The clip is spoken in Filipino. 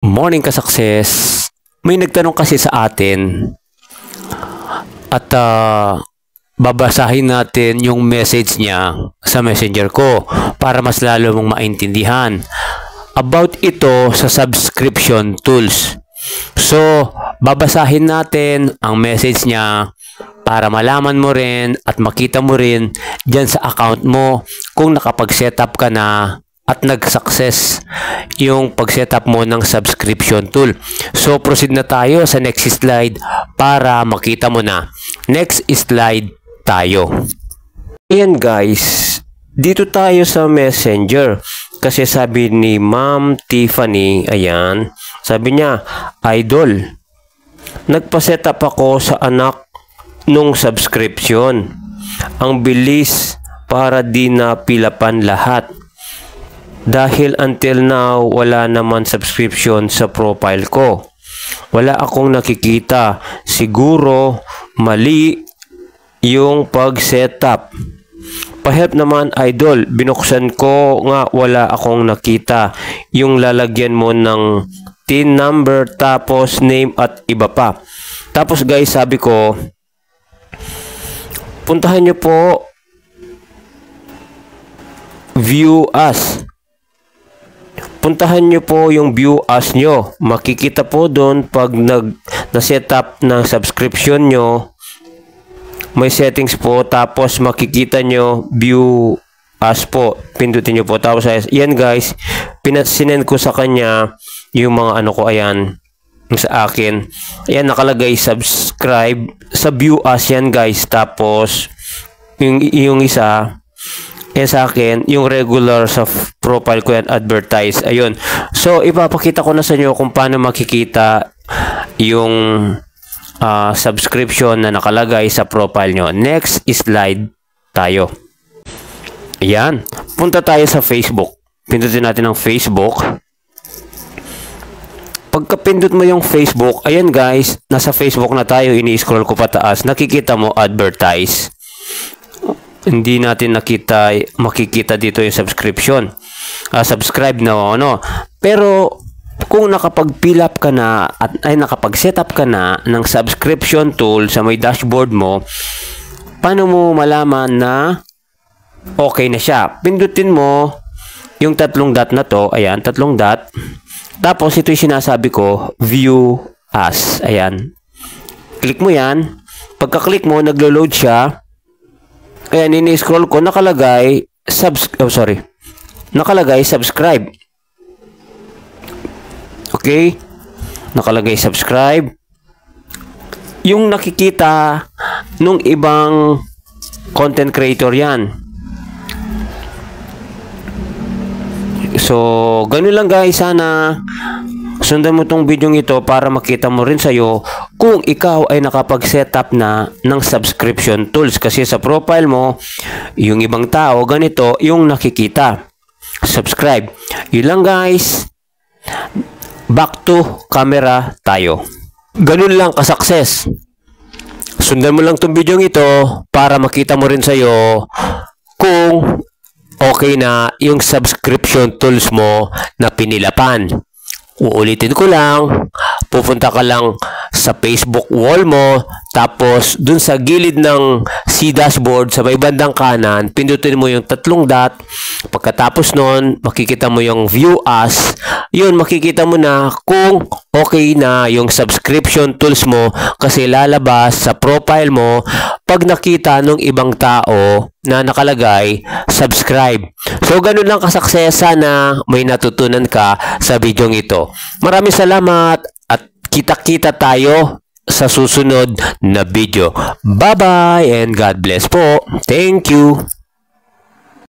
Morning ka-success! May nagtanong kasi sa atin at babasahin natin yung message niya sa messenger ko para mas lalo mong maintindihan about ito sa subscription tools. So, babasahin natin ang message niya para malaman mo rin at makita mo rin dyan sa account mo kung nakapag-setup ka na at nag-success yung pag-setup mo ng subscription tool. So, proceed na tayo sa next slide para makita mo na. Next slide tayo. Ayan guys, dito tayo sa Messenger. Kasi sabi ni Ma'am Tiffany, ayan, sabi niya, Idol, nagpa-setup ako sa anak nung subscription. Ang bilis para di na pilapan lahat. Dahil until now, wala naman subscription sa profile ko. Wala akong nakikita. Siguro, mali yung pag-setup. Pa-help naman, Idol. Binuksan ko nga, wala akong nakita. Yung lalagyan mo ng TIN number, tapos name at iba pa. Tapos guys, sabi ko, puntahan nyo po View As. Puntahan nyo po yung View As nyo. Makikita po doon pag na-setup ng subscription nyo. May settings po. Tapos makikita nyo View As po. Pindutin nyo po. Tapos yan guys. Sinend ko sa kanya yung mga ano ko. Ayan. Sa akin. Ayan nakalagay subscribe. Sa View As yan guys. Tapos yung isa. Yan sa akin, yung regular sa profile ko yan, advertise. Ayun. So, ipapakita ko na sa inyo kung paano makikita yung subscription na nakalagay sa profile nyo. Next slide tayo. Ayan. Punta tayo sa Facebook. Pindutin natin ang Facebook. Pagka-pindot mo yung Facebook, ayan guys, nasa Facebook na tayo, ini-scroll ko pataas, nakikita mo advertise. Hindi natin makikita dito yung subscription. Subscribe na ano. Pero kung nakapag-fill up ka na at nakapag-set up ka na ng subscription tool sa may dashboard mo, paano mo malaman na okay na siya? Pindutin mo yung tatlong dot na to. Ayan, tatlong dot. Tapos ito yung sinasabi ko, View As. Ayan. Click mo yan. Pagka-click mo, naglo-load siya. Ayan, ini-scroll ko, nakalagay, nakalagay subscribe. Okay? Nakalagay subscribe. Yung nakikita nung ibang content creator yan. So, ganun lang guys, sana sundan mo tong video ito para makita mo rin sa'yo kung ikaw ay nakapag-setup na ng subscription tools. Kasi sa profile mo, yung ibang tao, ganito yung nakikita. Subscribe. Yun lang guys. Back to camera tayo. Ganun lang ka-success. Sundan mo lang tong video ito para makita mo rin sa'yo kung okay na yung subscription tools mo na pinilapan. Uulitin ko lang, pupunta ka lang sa Facebook wall mo, tapos dun sa gilid ng C dashboard sa may bandang kanan, pindutin mo yung tatlong dot. Pagkatapos nun, makikita mo yung View As. Yun, makikita mo na kung okay na yung subscription tools mo kasi lalabas sa profile mo pag nakita ng ibang tao na nakalagay subscribe. So, ganun lang ka-success. Sana may natutunan ka sa video ito. Maraming salamat at kita-kita tayo sa susunod na video. Bye-bye and God bless po. Thank you.